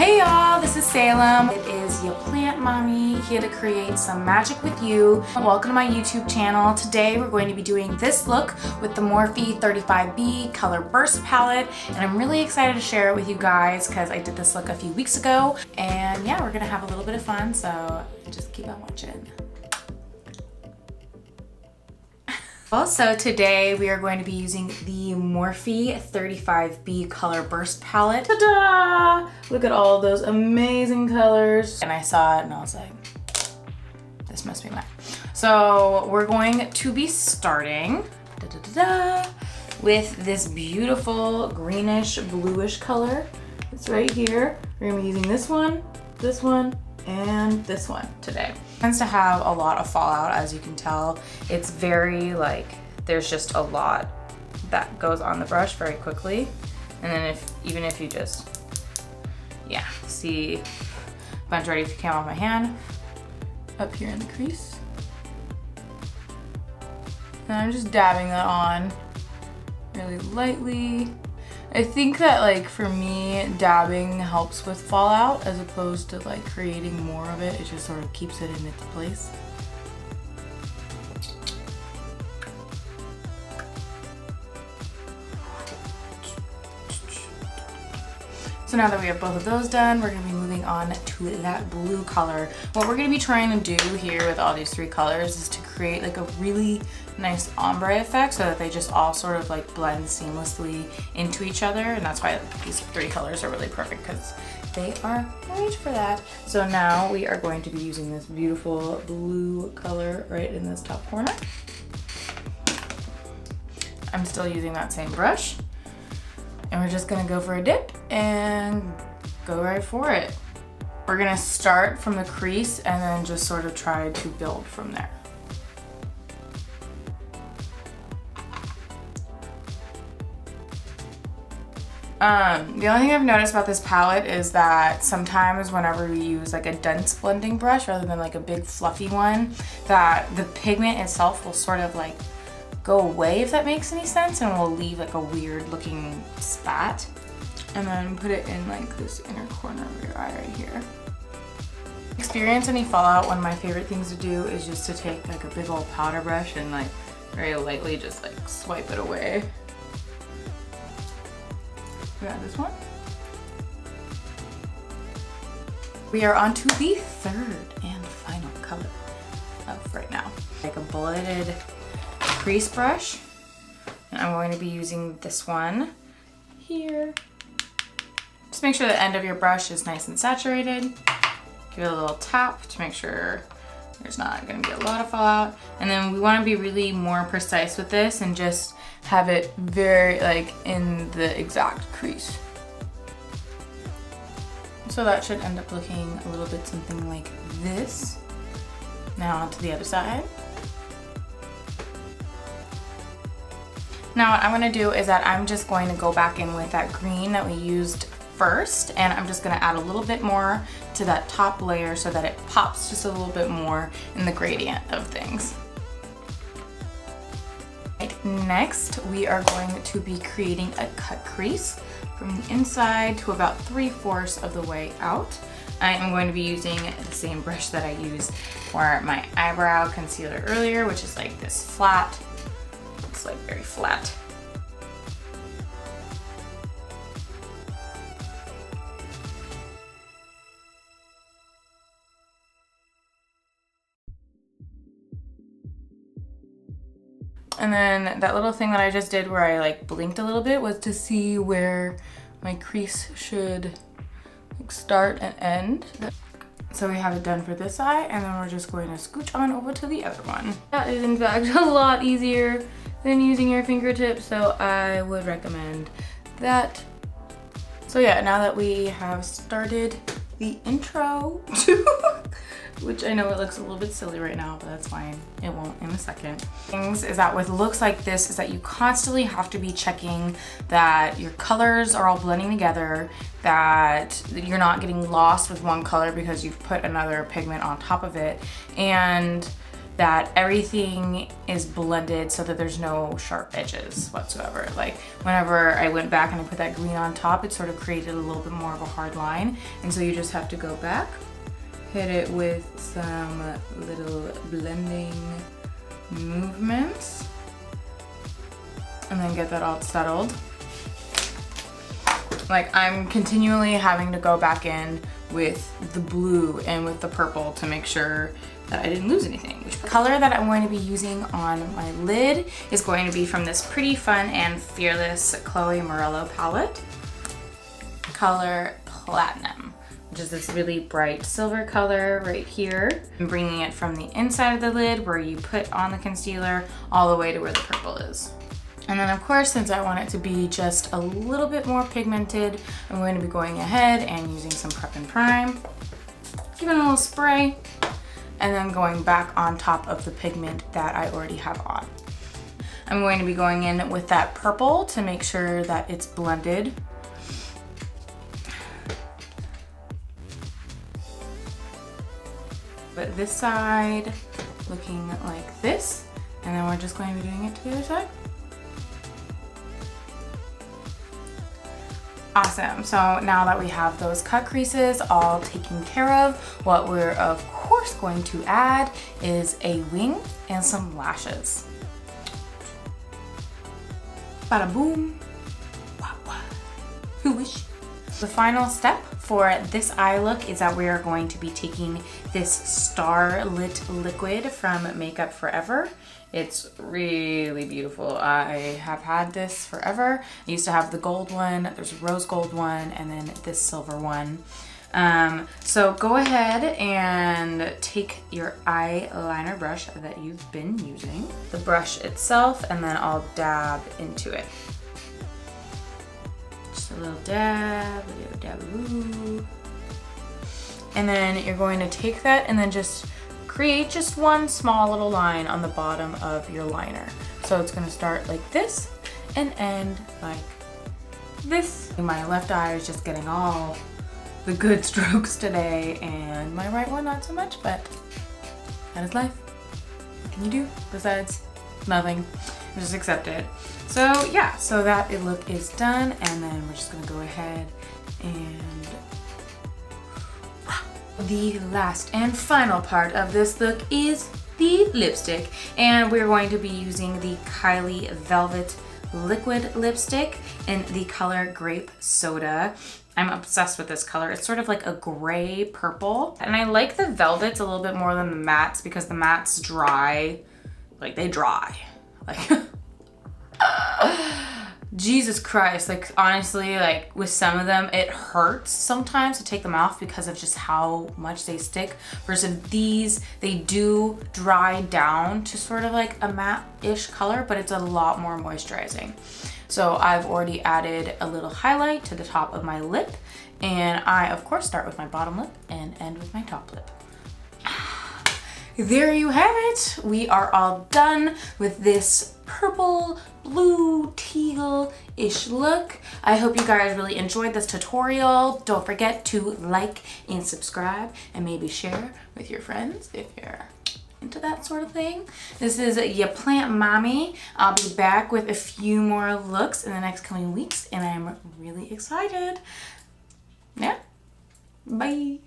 Hey y'all, this is Salem. It is your plant mommy here to create some magic with you. Welcome to my YouTube channel. Today we're going to be doing this look with the Morphe 35B Color Burst palette, and I'm really excited to share it with you guys because I did this look a few weeks ago, and yeah, we're gonna have a little bit of fun, so just keep on watching. Also, today we are going to be using the Morphe 35B Color Burst palette. Ta-da! Look at all those amazing colors. And I saw it and I was like, this must be mine. So we're going to be starting with this beautiful greenish bluish color. It's right here. We're gonna be using this one, and this one today. It tends to have a lot of fallout, as you can tell. It's very like, there's just a lot that goes on the brush very quickly. And then even if you just, yeah, see a bunch already came off my hand, up here in the crease. And I'm just dabbing that on really lightly. I think that like for me, dabbing helps with fallout as opposed to like creating more of it. It just sort of keeps it in its place. So now that we have both of those done, we're gonna be moving on to that blue color. What we're gonna be trying to do here with all these three colors is to create like a really nice ombre effect so that they just all sort of like blend seamlessly into each other. And that's why these three colors are really perfect, because they are made for that. So now we are going to be using this beautiful blue color right in this top corner. I'm still using that same brush. And we're just gonna go for a dip and go right for it. We're gonna start from the crease and then just sort of try to build from there. The only thing I've noticed about this palette is that sometimes whenever we use like a dense blending brush rather than like a big fluffy one, that the pigment itself will sort of like go away, if that makes any sense, and we'll leave like a weird looking spat. And then put it in like this inner corner of your eye right here. Experience any fallout, one of my favorite things to do is just to take like a big old powder brush and like very lightly just like swipe it away. We got this one. We are on to the third and final color of right now. Like a bulleted crease brush, and I'm going to be using this one here. Just make sure the end of your brush is nice and saturated. Give it a little tap to make sure there's not going to be a lot of fallout. And then we want to be really more precise with this and just have it very like in the exact crease. So that should end up looking a little bit something like this. Now onto the other side. Now what I'm gonna do is that I'm just going to go back in with that green that we used first, and I'm just gonna add a little bit more to that top layer so that it pops just a little bit more in the gradient of things. Right, next, we are going to be creating a cut crease from the inside to about 3/4 of the way out. I am going to be using the same brush that I used for my eyebrow concealer earlier, which is like this flat. It's like very flat. And then that little thing that I just did where I like blinked a little bit was to see where my crease should like start and end. So we have it done for this eye, and then we're just going to scooch on over to the other one. That is in fact a lot easier than using your fingertips, so I would recommend that. So yeah, now that we have started the intro which I know it looks a little bit silly right now, but that's fine. It won't in a second. Things is that with looks like this is that you constantly have to be checking that your colors are all blending together, that you're not getting lost with one color because you've put another pigment on top of it. And that everything is blended so that there's no sharp edges whatsoever. Like whenever I went back and I put that green on top, it sort of created a little bit more of a hard line. And so you just have to go back, hit it with some little blending movements, and then get that all settled. Like I'm continually having to go back in with the blue and with the purple to make sure that I didn't lose anything. The color that I'm going to be using on my lid is going to be from this Pretty Fun and Fearless Chloe Morello palette, color Platinum, which is this really bright silver color right here. I'm bringing it from the inside of the lid where you put on the concealer all the way to where the purple is. And then of course, since I want it to be just a little bit more pigmented, I'm going to be going ahead and using some Prep and Prime, giving a little spray, and then going back on top of the pigment that I already have on. I'm going to be going in with that purple to make sure that it's blended. But this side looking like this, and then we're just going to be doing it to the other side. Awesome, so now that we have those cut creases all taken care of, what we're of course going to add is a wing and some lashes. Bada boom, wah wah, who wish? The final step for this eye look is that we are going to be taking this Starlit liquid from Makeup Forever. It's really beautiful. I have had this forever. I used to have the gold one, there's a rose gold one, and then this silver one. So go ahead and take your eyeliner brush that you've been using, the brush itself, and then I'll dab into it. Just a little dab, ooh. And then you're going to take that and then just create just one small little line on the bottom of your liner. So it's gonna start like this and end like this. My left eye is just getting all the good strokes today, and my right one not so much, but that is life. What can you do besides nothing? Just accept it. So yeah, so that look is done, and then we're just gonna go ahead and the last and final part of this look is the lipstick, and we're going to be using the Kylie Velvet Liquid Lipstick in the color Grape Soda. I'm obsessed with this color. It's sort of like a gray purple, and I like the velvets a little bit more than the mattes because the mattes dry, like they dry, like Jesus Christ, like honestly, like with some of them, it hurts sometimes to take them off because of just how much they stick. Versus these, they do dry down to sort of like a matte-ish color, but it's a lot more moisturizing. So I've already added a little highlight to the top of my lip, and I of course start with my bottom lip and end with my top lip. There you have it. We are all done with this purple, blue, teal-ish look. I hope you guys really enjoyed this tutorial. Don't forget to like and subscribe and maybe share with your friends if you're into that sort of thing. This is Ya Plant Mommy. I'll be back with a few more looks in the next coming weeks, and I'm really excited. Yeah, bye.